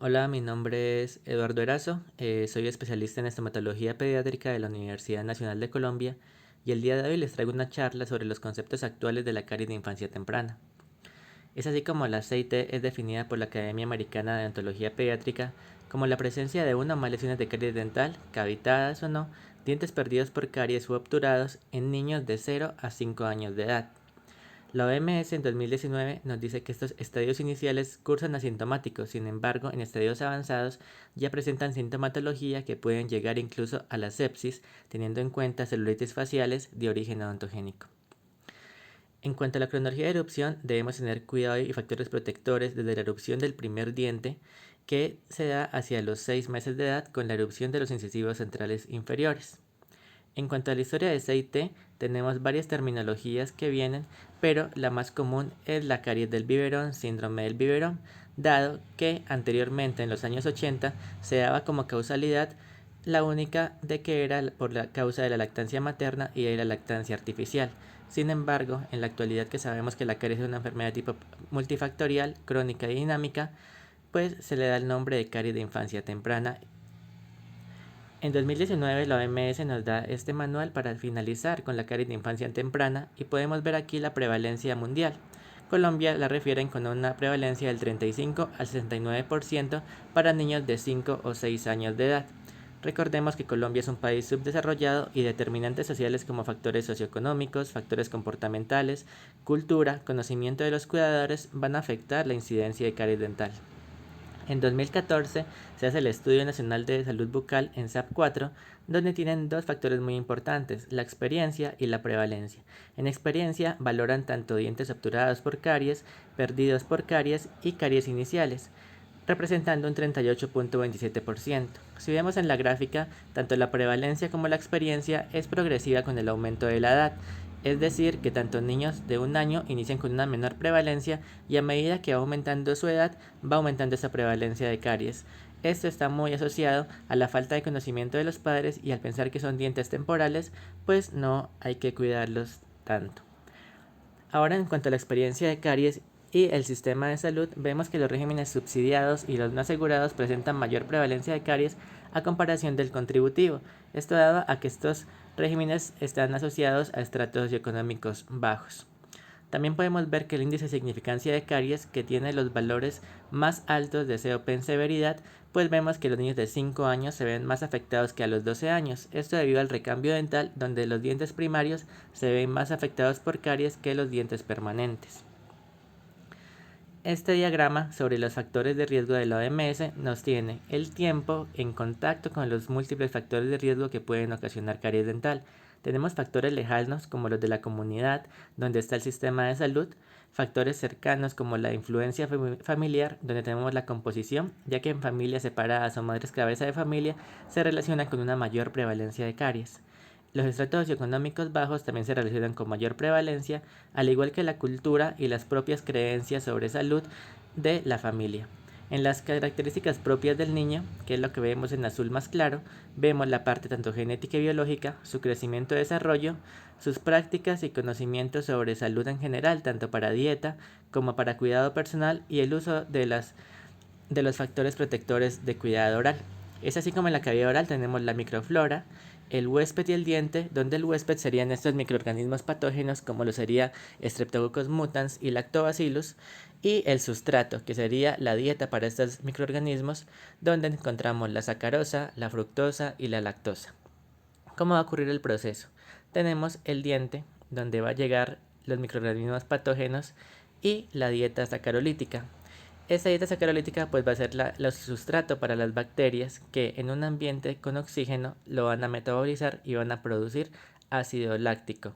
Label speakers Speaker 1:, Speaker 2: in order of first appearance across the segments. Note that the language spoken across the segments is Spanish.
Speaker 1: Hola, mi nombre es Eduardo Erazo, soy especialista en estomatología pediátrica de la Universidad Nacional de Colombia y el día de hoy les traigo una charla sobre los conceptos actuales de la caries de infancia temprana. Es así como la CIT es definida por la Academia Americana de Odontología Pediátrica como la presencia de una o más lesiones de caries dental, cavitadas o no, dientes perdidos por caries u obturados en niños de 0 a 5 años de edad. La OMS en 2019 nos dice que estos estadios iniciales cursan asintomáticos, sin embargo, en estadios avanzados ya presentan sintomatología que pueden llegar incluso a la sepsis, teniendo en cuenta celulitis faciales de origen odontogénico. En cuanto a la cronología de erupción, debemos tener cuidado y factores protectores desde la erupción del primer diente, que se da hacia los 6 meses de edad con la erupción de los incisivos centrales inferiores. En cuanto a la historia de CIT, tenemos varias terminologías que vienen, pero la más común es la caries del biberón, síndrome del biberón, dado que anteriormente en los años 80 se daba como causalidad la única de que era por la causa de la lactancia materna y de la lactancia artificial. Sin embargo, en la actualidad que sabemos que la caries es una enfermedad tipo multifactorial, crónica y dinámica, pues se le da el nombre de caries de infancia temprana. En 2019 la OMS nos da este manual para finalizar con la caries de infancia temprana y podemos ver aquí la prevalencia mundial. Colombia la refieren con una prevalencia del 35 al 69% para niños de 5 o 6 años de edad. Recordemos que Colombia es un país subdesarrollado y determinantes sociales como factores socioeconómicos, factores comportamentales, cultura, conocimiento de los cuidadores van a afectar la incidencia de caries dental. En 2014 se hace el Estudio Nacional de Salud Bucal en SAP4, donde tienen dos factores muy importantes, la experiencia y la prevalencia. En experiencia valoran tanto dientes obturados por caries, perdidos por caries y caries iniciales, representando un 38.27%. Si vemos en la gráfica, tanto la prevalencia como la experiencia es progresiva con el aumento de la edad, es decir, que tanto niños de un año inician con una menor prevalencia y a medida que va aumentando su edad, va aumentando esa prevalencia de caries. Esto está muy asociado a la falta de conocimiento de los padres y al pensar que son dientes temporales, pues no hay que cuidarlos tanto. Ahora, en cuanto a la experiencia de caries y el sistema de salud, vemos que los regímenes subsidiados y los no asegurados presentan mayor prevalencia de caries a comparación del contributivo. Esto dado a que estos regímenes están asociados a estratos socioeconómicos bajos. También podemos ver que el índice de significancia de caries, que tiene los valores más altos de COP en severidad, pues vemos que los niños de 5 años se ven más afectados que a los 12 años. Esto debido al recambio dental, donde los dientes primarios se ven más afectados por caries que los dientes permanentes. Este diagrama sobre los factores de riesgo de la OMS nos tiene el tiempo en contacto con los múltiples factores de riesgo que pueden ocasionar caries dental. Tenemos factores lejanos como los de la comunidad, donde está el sistema de salud, factores cercanos como la influencia familiar, donde tenemos la composición, ya que en familias separadas o madres cabeza de familia se relaciona con una mayor prevalencia de caries. Los estratos socioeconómicos bajos también se relacionan con mayor prevalencia, al igual que la cultura y las propias creencias sobre salud de la familia. En las características propias del niño, que es lo que vemos en azul más claro, vemos la parte tanto genética y biológica, su crecimiento y desarrollo, sus prácticas y conocimientos sobre salud en general, tanto para dieta como para cuidado personal y el uso de los factores protectores de cuidado oral. Es así como en la cavidad oral tenemos la microflora, el huésped y el diente, donde el huésped serían estos microorganismos patógenos como lo sería Streptococcus mutans y Lactobacillus, y el sustrato, que sería la dieta para estos microorganismos, donde encontramos la sacarosa, la fructosa y la lactosa. ¿Cómo va a ocurrir el proceso? Tenemos el diente, donde va a llegar los microorganismos patógenos y la dieta sacarolítica. Esta dieta sacarolítica pues va a ser el sustrato para las bacterias que en un ambiente con oxígeno lo van a metabolizar y van a producir ácido láctico.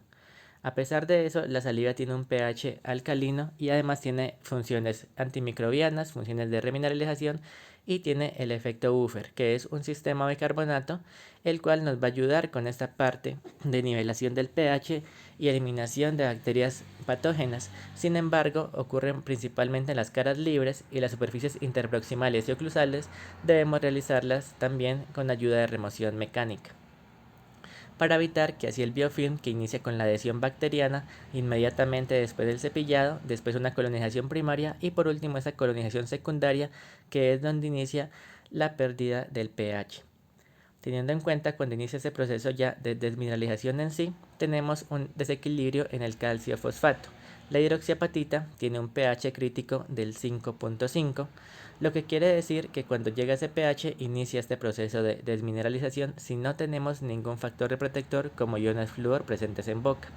Speaker 1: A pesar de eso, la saliva tiene un pH alcalino y además tiene funciones antimicrobianas, funciones de remineralización y tiene el efecto buffer, que es un sistema de bicarbonato, el cual nos va a ayudar con esta parte de nivelación del pH y eliminación de bacterias patógenas. Sin embargo, ocurren principalmente en las caras libres y las superficies interproximales y oclusales debemos realizarlas también con ayuda de remoción mecánica. para evitar que así el biofilm, que inicia con la adhesión bacteriana inmediatamente después del cepillado, después una colonización primaria y por último esa colonización secundaria, que es donde inicia la pérdida del pH. Teniendo en cuenta cuando inicia ese proceso ya de desmineralización en sí, tenemos un desequilibrio en el calcio fosfato. La hidroxiapatita tiene un pH crítico del 5.5, lo que quiere decir que cuando llega ese pH inicia este proceso de desmineralización si no tenemos ningún factor protector como iones flúor presentes en boca.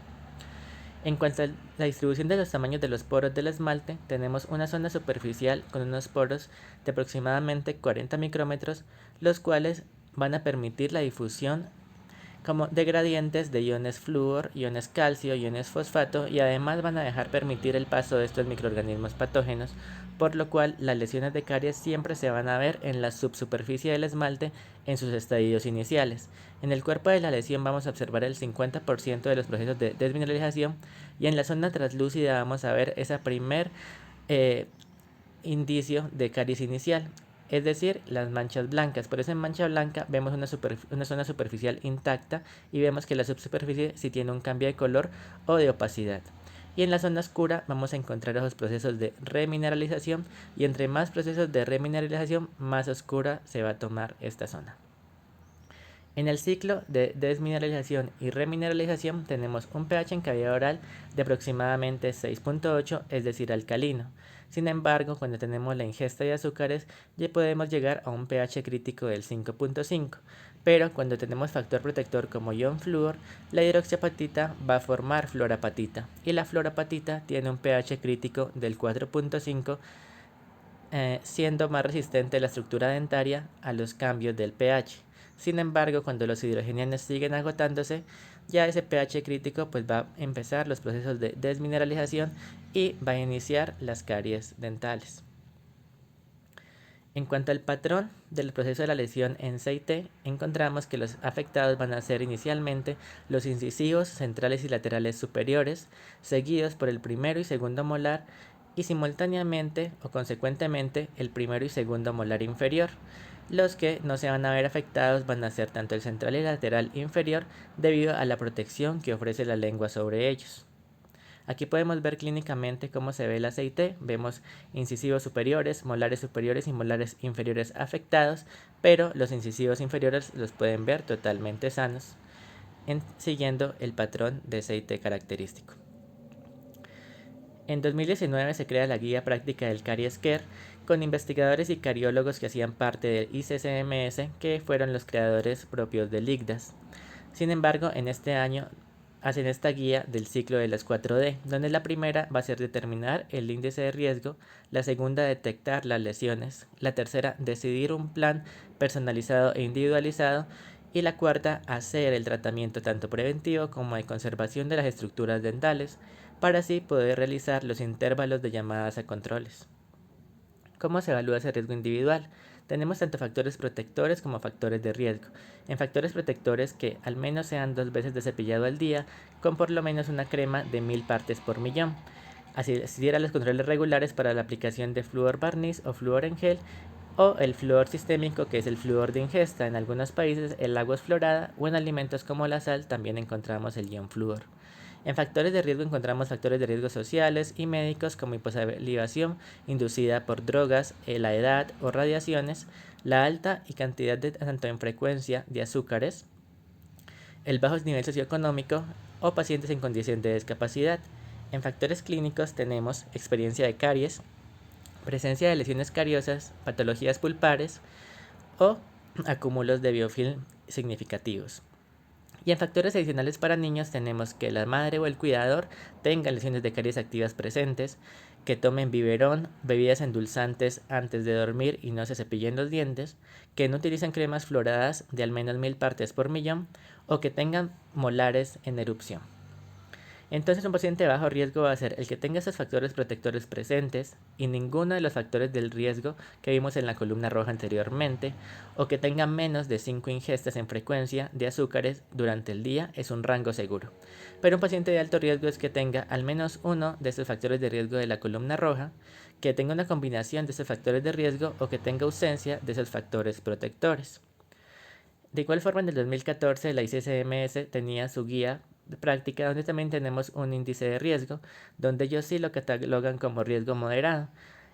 Speaker 1: En cuanto a la distribución de los tamaños de los poros del esmalte, tenemos una zona superficial con unos poros de aproximadamente 40 micrómetros, los cuales van a permitir la difusión como de gradientes de iones flúor, iones calcio, iones fosfato y además van a dejar permitir el paso de estos microorganismos patógenos, por lo cual las lesiones de caries siempre se van a ver en la subsuperficie del esmalte en sus estadios iniciales. En el cuerpo de la lesión vamos a observar el 50% de los procesos de desmineralización y en la zona translúcida vamos a ver ese primer indicio de caries inicial, es decir, las manchas blancas. Por eso en mancha blanca vemos una zona superficial intacta y vemos que la subsuperficie sí tiene un cambio de color o de opacidad. Y en la zona oscura vamos a encontrar esos procesos de remineralización y entre más procesos de remineralización, más oscura se va a tomar esta zona. En el ciclo de desmineralización y remineralización tenemos un pH en cavidad oral de aproximadamente 6.8, es decir, alcalino. Sin embargo, cuando tenemos la ingesta de azúcares, ya podemos llegar a un pH crítico del 5.5. Pero cuando tenemos factor protector como ion flúor, la hidroxiapatita va a formar fluorapatita. Y la fluorapatita tiene un pH crítico del 4.5, siendo más resistente la estructura dentaria a los cambios del pH. Sin embargo, cuando los hidrogenianos siguen agotándose, ya ese pH crítico pues va a empezar los procesos de desmineralización y va a iniciar las caries dentales. En cuanto al patrón del proceso de la lesión en CIT, encontramos que los afectados van a ser inicialmente los incisivos centrales y laterales superiores, seguidos por el primero y segundo molar y simultáneamente o consecuentemente el primero y segundo molar inferior. Los que no se van a ver afectados van a ser tanto el central y lateral inferior debido a la protección que ofrece la lengua sobre ellos. Aquí podemos ver clínicamente cómo se ve el aceite. Vemos incisivos superiores, molares superiores y molares inferiores afectados, pero los incisivos inferiores los pueden ver totalmente sanos, siguiendo el patrón de aceite característico. En 2019 se crea la Guía Práctica del Caries Care con investigadores y cariólogos que hacían parte del ICCMS, que fueron los creadores propios del ICDAS. Sin embargo, en este año hacen esta guía del ciclo de las 4D, donde la primera va a ser determinar el índice de riesgo, la segunda detectar las lesiones, la tercera decidir un plan personalizado e individualizado y la cuarta hacer el tratamiento tanto preventivo como de conservación de las estructuras dentales, para así poder realizar los intervalos de llamadas a controles. ¿Cómo se evalúa ese riesgo individual? Tenemos tanto factores protectores como factores de riesgo. En factores protectores que al menos sean 2 veces de cepillado al día, con por lo menos una crema de 1000 partes por millón. Asistiera a los controles regulares para la aplicación de flúor barniz o flúor en gel, o el flúor sistémico, que es el flúor de ingesta. En algunos países el agua es fluorada, o en alimentos como la sal también encontramos el ion flúor. En factores de riesgo encontramos factores de riesgo sociales y médicos como hiposalivación inducida por drogas, la edad o radiaciones, la alta y cantidad tanto en frecuencia de azúcares, el bajo nivel socioeconómico o pacientes en condición de discapacidad. En factores clínicos tenemos experiencia de caries, presencia de lesiones cariosas, patologías pulpares o acúmulos de biofilm significativos. Y en factores adicionales para niños tenemos que la madre o el cuidador tenga lesiones de caries activas presentes, que tomen biberón, bebidas endulzantes antes de dormir y no se cepillen los dientes, que no utilicen cremas fluoradas de al menos 1000 partes por millón o que tengan molares en erupción. Entonces un paciente de bajo riesgo va a ser el que tenga esos factores protectores presentes y ninguno de los factores del riesgo que vimos en la columna roja anteriormente, o que tenga menos de 5 ingestas en frecuencia de azúcares durante el día, es un rango seguro. Pero un paciente de alto riesgo es que tenga al menos uno de estos factores de riesgo de la columna roja, que tenga una combinación de esos factores de riesgo o que tenga ausencia de esos factores protectores. De igual forma, en el 2014 la ICSMS tenía su guía de práctica donde también tenemos un índice de riesgo, donde ellos sí lo catalogan como riesgo moderado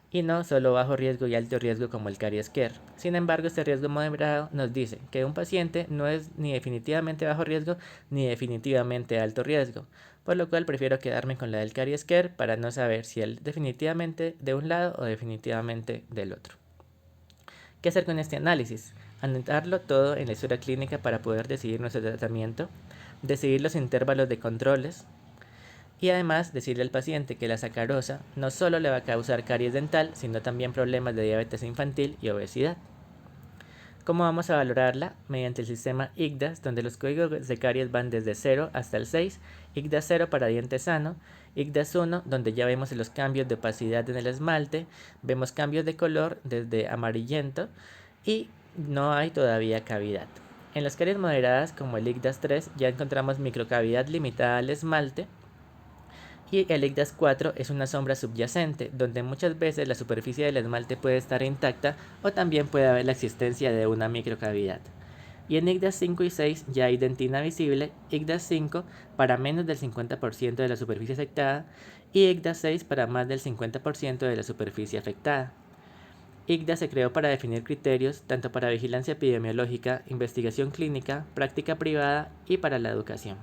Speaker 1: y no solo bajo riesgo y alto riesgo como el Caries Care. Sin embargo, este riesgo moderado nos dice que un paciente no es ni definitivamente bajo riesgo ni definitivamente alto riesgo, por lo cual prefiero quedarme con la del Caries Care para no saber si es definitivamente de un lado o definitivamente del otro. ¿Qué hacer con este análisis? Anotarlo todo en la historia clínica para poder decidir nuestro tratamiento, decidir los intervalos de controles y además decirle al paciente que la sacarosa no solo le va a causar caries dental, sino también problemas de diabetes infantil y obesidad. ¿Cómo vamos a valorarla? Mediante el sistema IGDAS, donde los códigos de caries van desde 0 hasta el 6, IGDAS 0 para diente sano, IGDAS 1, donde ya vemos los cambios de opacidad en el esmalte, vemos cambios de color desde amarillento y no hay todavía cavidad. En las caries moderadas, como el IGDAS 3, ya encontramos microcavidad limitada al esmalte, y el IGDAS 4 es una sombra subyacente, donde muchas veces la superficie del esmalte puede estar intacta o también puede haber la existencia de una microcavidad. Y en IGDAS 5 y 6 ya hay dentina visible, IGDAS 5 para menos del 50% de la superficie afectada y IGDAS 6 para más del 50% de la superficie afectada. IGDAS se creó para definir criterios tanto para vigilancia epidemiológica, investigación clínica, práctica privada y para la educación.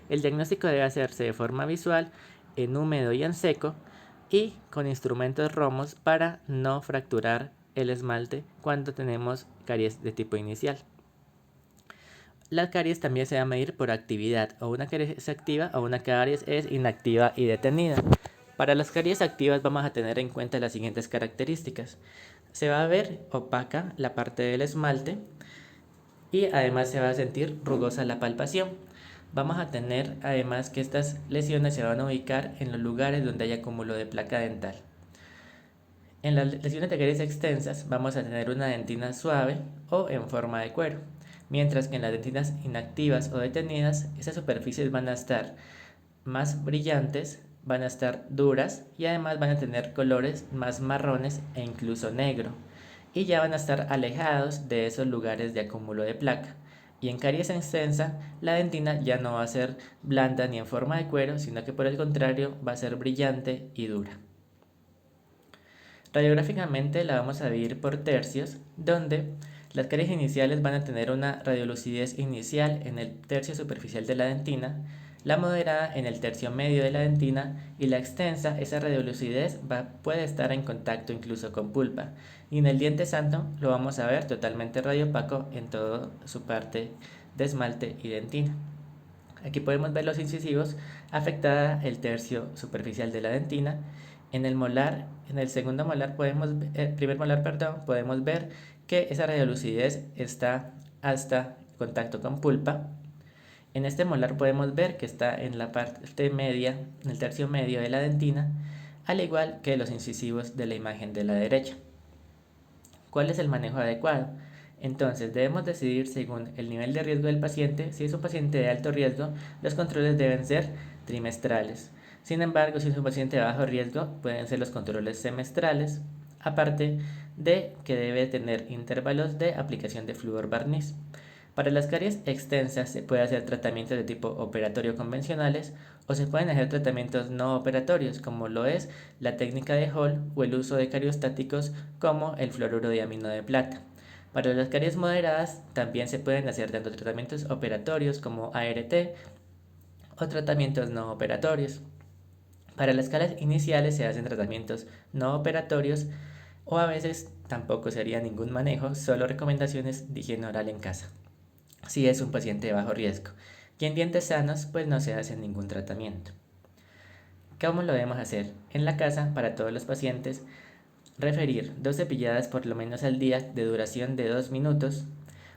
Speaker 1: El diagnóstico debe hacerse de forma visual, en húmedo y en seco, y con instrumentos romos para no fracturar el esmalte cuando tenemos caries de tipo inicial. La caries también se va a medir por actividad, o una caries es activa o una caries es inactiva y detenida. Para las caries activas vamos a tener en cuenta las siguientes características. Se va a ver opaca la parte del esmalte y además se va a sentir rugosa la palpación. Vamos a tener además que estas lesiones se van a ubicar en los lugares donde hay acúmulo de placa dental. En las lesiones de caries extensas vamos a tener una dentina suave o en forma de cuero, mientras que en las dentinas inactivas o detenidas esas superficies van a estar más brillantes, van a estar duras y además van a tener colores más marrones e incluso negro, y ya van a estar alejados de esos lugares de acúmulo de placa. Y en caries extensa, la dentina ya no va a ser blanda ni en forma de cuero, sino que por el contrario va a ser brillante y dura. Radiográficamente la vamos a dividir por tercios, donde las caries iniciales van a tener una radiolucidez inicial en el tercio superficial de la dentina, la moderada en el tercio medio de la dentina y la extensa, esa radiolucidez puede estar en contacto incluso con pulpa. Y en el diente santo lo vamos a ver totalmente radiopaco en toda su parte de esmalte y dentina. Aquí podemos ver los incisivos, afectada el tercio superficial de la dentina. En el molar, en el segundo molar primer molar, podemos ver que esa radiolucidez está hasta contacto con pulpa. En este molar podemos ver que está en la parte media, en el tercio medio de la dentina, al igual que los incisivos de la imagen de la derecha. ¿Cuál es el manejo adecuado? Entonces debemos decidir según el nivel de riesgo del paciente. Si es un paciente de alto riesgo, los controles deben ser trimestrales. Sin embargo, si es un paciente de bajo riesgo, pueden ser los controles semestrales, aparte de que debe tener intervalos de aplicación de flúor barniz. Para las caries extensas se puede hacer tratamientos de tipo operatorio convencionales o se pueden hacer tratamientos no operatorios como lo es la técnica de Hall o el uso de cariostáticos como el fluoruro de amino de plata. Para las caries moderadas también se pueden hacer tanto tratamientos operatorios como ART o tratamientos no operatorios. Para las caries iniciales se hacen tratamientos no operatorios o a veces tampoco se haría ningún manejo, solo recomendaciones de higiene oral en casa si es un paciente de bajo riesgo. Y en dientes sanos, pues no se hace ningún tratamiento. ¿Cómo lo debemos hacer? En la casa, para todos los pacientes, referir 2 cepilladas por lo menos al día de duración de 2 minutos,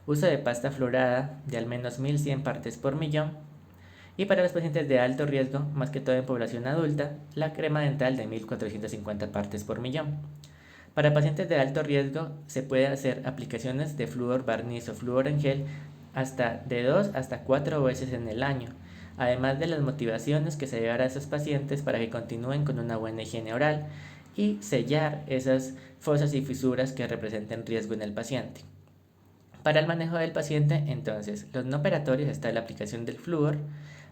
Speaker 1: uso de pasta fluorada de al menos 1100 partes por millón, y para los pacientes de alto riesgo, más que todo en población adulta, la crema dental de 1450 partes por millón. Para pacientes de alto riesgo se puede hacer aplicaciones de flúor barniz o flúor en gel hasta de 2 hasta 4 veces en el año, además de las motivaciones que se debe dar a esos pacientes para que continúen con una buena higiene oral y sellar esas fosas y fisuras que representen riesgo en el paciente. Para el manejo del paciente, entonces, los no operatorios está la aplicación del flúor,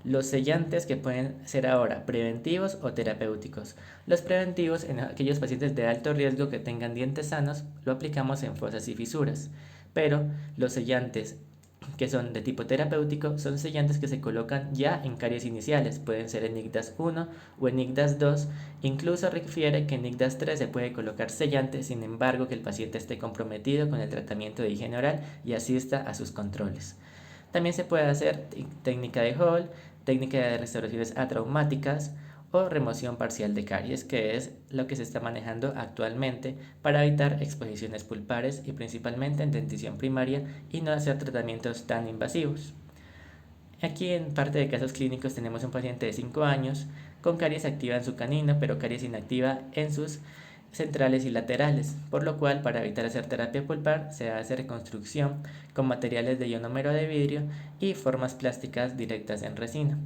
Speaker 1: los sellantes que pueden ser ahora preventivos o terapéuticos. Los preventivos en aquellos pacientes de alto riesgo que tengan dientes sanos lo aplicamos en fosas y fisuras, pero los sellantes que son de tipo terapéutico son sellantes que se colocan ya en caries iniciales, pueden ser en ICDAS 1 o en ICDAS 2, incluso refiere que en ICDAS 3 se puede colocar sellante, sin embargo que el paciente esté comprometido con el tratamiento de higiene oral y asista a sus controles. También se puede hacer técnica de Hall, técnica de restauraciones atraumáticas o remoción parcial de caries, que es lo que se está manejando actualmente para evitar exposiciones pulpares y principalmente en dentición primaria y no hacer tratamientos tan invasivos. Aquí en parte de casos clínicos tenemos un paciente de 5 años con caries activa en su canino, pero caries inactiva en sus centrales y laterales, por lo cual para evitar hacer terapia pulpar se hace reconstrucción con materiales de ionómero de vidrio y formas plásticas directas en resina.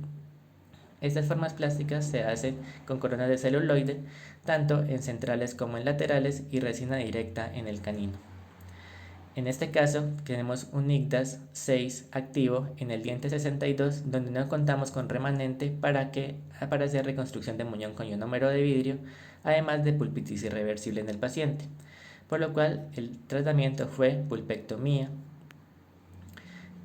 Speaker 1: Estas formas plásticas se hacen con coronas de celuloide, tanto en centrales como en laterales y resina directa en el canino. En este caso, tenemos un ICDAS 6 activo en el diente 62, donde no contamos con remanente para hacer reconstrucción de muñón con ionómero de vidrio, además de pulpitis irreversible en el paciente, por lo cual el tratamiento fue pulpectomía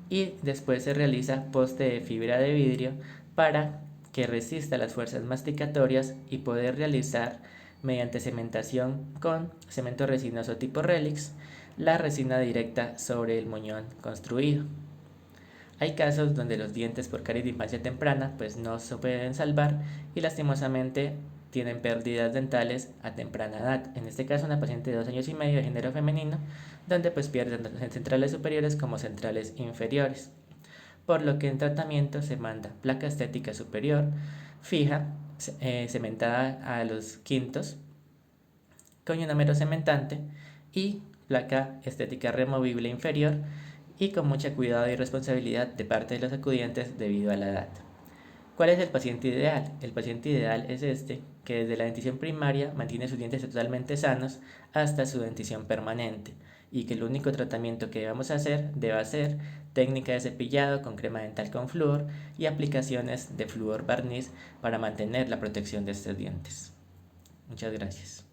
Speaker 1: y después se realiza poste de fibra de vidrio para que resista las fuerzas masticatorias y poder realizar mediante cementación con cemento resinoso tipo Relix la resina directa sobre el muñón construido. Hay casos donde los dientes por caries de infancia temprana pues no se pueden salvar y lastimosamente tienen pérdidas dentales a temprana edad. En este caso una paciente de 2 años y medio de género femenino donde pues pierde tanto centrales superiores como centrales inferiores. Por lo que en tratamiento se manda placa estética superior fija, cementada a los quintos con ionómero cementante y placa estética removible inferior y con mucha cuidado y responsabilidad de parte de los acudientes debido a la edad. ¿Cuál es el paciente ideal? El paciente ideal es este, que desde la dentición primaria mantiene sus dientes totalmente sanos hasta su dentición permanente y que el único tratamiento que debamos hacer debe ser técnica de cepillado con crema dental con flúor y aplicaciones de flúor barniz para mantener la protección de estos dientes. Muchas gracias.